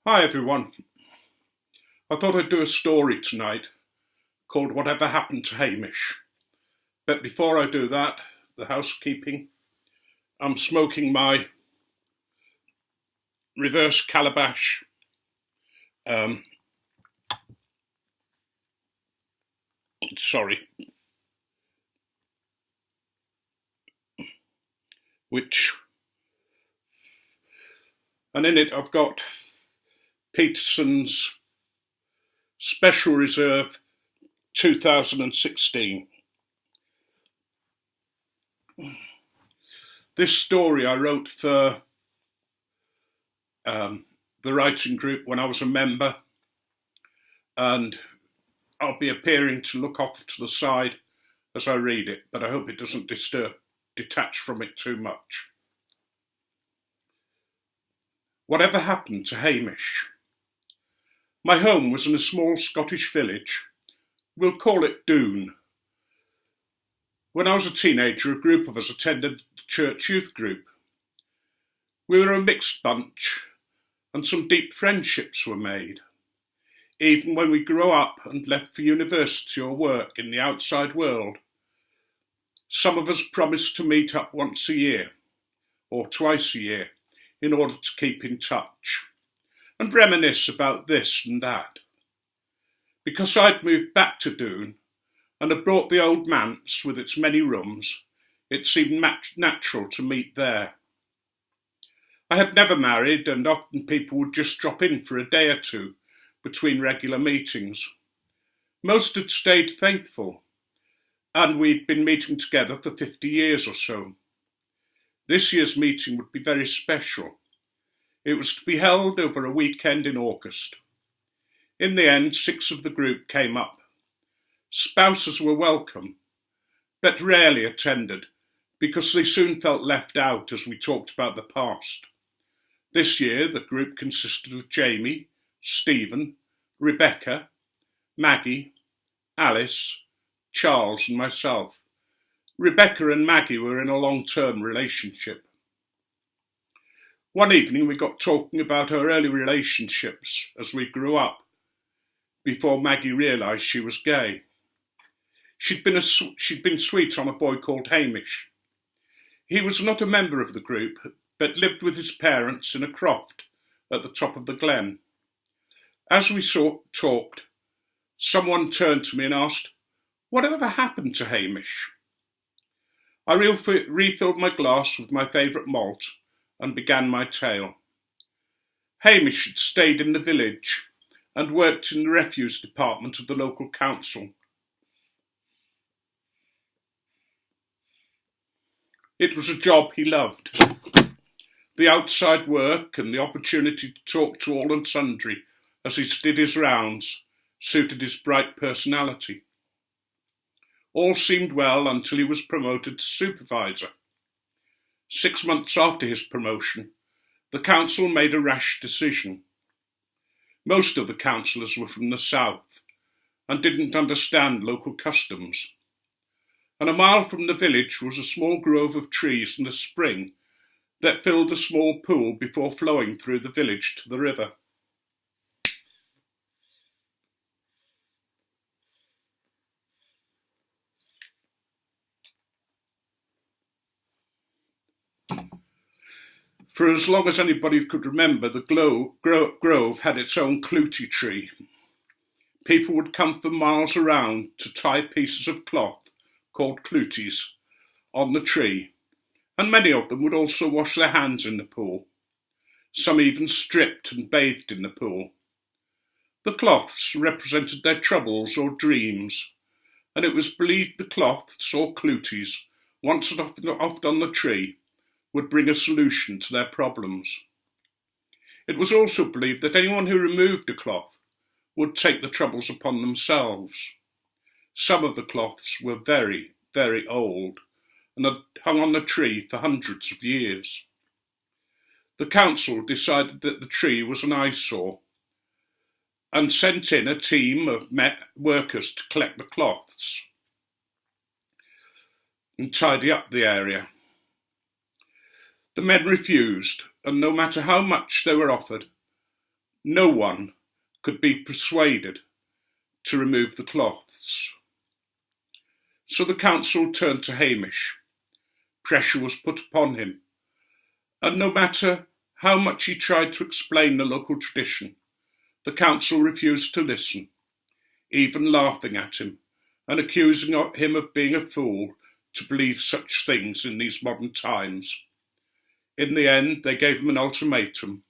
Hi everyone. I thought I'd do a story tonight called Whatever Happened to Hamish. But before I do that, the housekeeping, I'm smoking my reverse calabash sorry, and in it I've got Peterson's Special Reserve 2016. This story I wrote for the writing group when I was a member, and I'll be appearing to look off to the side as I read it, but I hope it doesn't detach from it too much. Whatever happened to Hamish? My home was in a small Scottish village. We'll call it Doon. When I was a teenager, a group of us attended the church youth group. We were a mixed bunch, and some deep friendships were made. Even when we grew up and left for university or work in the outside world, some of us promised to meet up once a year, or twice a year, in order to keep in touch, and reminisce about this and that. Because I'd moved back to Doon, and had brought the old manse with its many rooms, it seemed natural to meet there. I had never married, and often people would just drop in for a day or two between regular meetings. Most had stayed faithful, and we'd been meeting together for 50 years or so. This year's meeting would be very special. It was to be held over a weekend in August. In the end, 6 of the group came up. Spouses were welcome, but rarely attended, because they soon felt left out as we talked about the past. This year, the group consisted of Jamie, Stephen, Rebecca, Maggie, Alice, Charles and myself. Rebecca and Maggie were in a long-term relationship. One evening we got talking about our early relationships as we grew up, before Maggie realised she was gay. She'd been sweet on a boy called Hamish. He was not a member of the group, but lived with his parents in a croft at the top of the glen. As we talked, someone turned to me and asked, "Whatever happened to Hamish?" I refilled my glass with my favourite malt and began my tale. Hamish had stayed in the village and worked in the refuse department of the local council. It was a job he loved. The outside work and the opportunity to talk to all and sundry as he did his rounds suited his bright personality. All seemed well until he was promoted to supervisor. 6 months after his promotion, the council made a rash decision. Most of the councillors were from the south and didn't understand local customs. And a mile from the village was a small grove of trees and a spring that filled a small pool before flowing through the village to the river. For as long as anybody could remember, the grove had its own Clooty Tree. People would come from miles around to tie pieces of cloth, called clooties, on the tree, and many of them would also wash their hands in the pool. Some even stripped and bathed in the pool. The cloths represented their troubles or dreams, and it was believed the cloths or clooties, once off on the tree, would bring a solution to their problems. It was also believed that anyone who removed a cloth would take the troubles upon themselves. Some of the cloths were very, very old and had hung on the tree for hundreds of years. The council decided that the tree was an eyesore and sent in a team of workers to collect the cloths and tidy up the area. The men refused, and no matter how much they were offered, no one could be persuaded to remove the cloths. So the council turned to Hamish. Pressure was put upon him, and no matter how much he tried to explain the local tradition, the council refused to listen, even laughing at him and accusing him of being a fool to believe such things in these modern times. In the end, they gave him an ultimatum: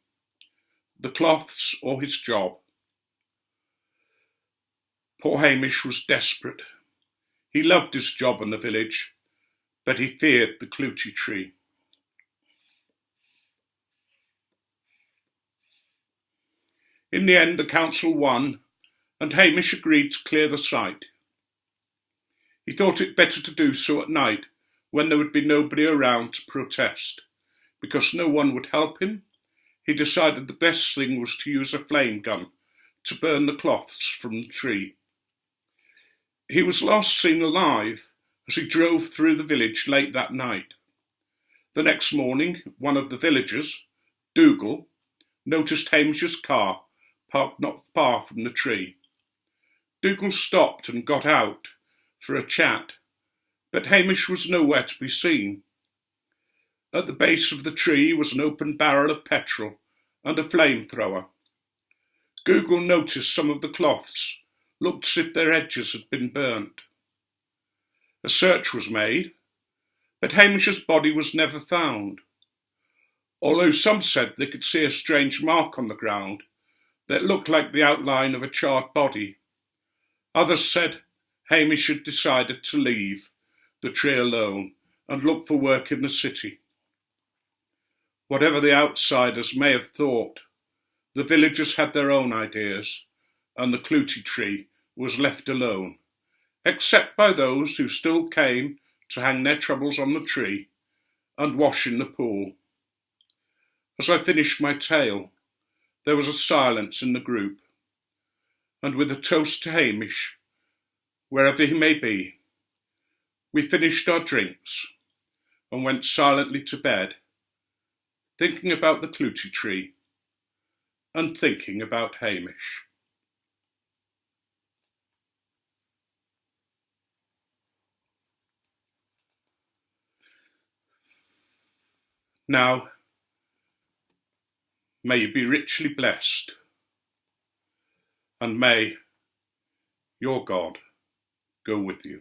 the cloths or his job. Poor Hamish was desperate. He loved his job in the village, but he feared the Clooty Tree. In the end, the council won, and Hamish agreed to clear the site. He thought it better to do so at night, when there would be nobody around to protest. Because no one would help him, he decided the best thing was to use a flame gun to burn the cloths from the tree. He was last seen alive as he drove through the village late that night. The next morning, one of the villagers, Dougal, noticed Hamish's car parked not far from the tree. Dougal stopped and got out for a chat, but Hamish was nowhere to be seen. At the base of the tree was an open barrel of petrol and a flamethrower. Dougal noticed some of the cloths looked as if their edges had been burnt. A search was made, but Hamish's body was never found. Although some said they could see a strange mark on the ground that looked like the outline of a charred body, others said Hamish had decided to leave the tree alone and look for work in the city. Whatever the outsiders may have thought, the villagers had their own ideas, and the Clooty Tree was left alone, except by those who still came to hang their troubles on the tree and wash in the pool. As I finished my tale, there was a silence in the group, and with a toast to Hamish, wherever he may be, we finished our drinks and went silently to bed, thinking about the Clooty Tree and thinking about Hamish. Now, may you be richly blessed, and may your God go with you.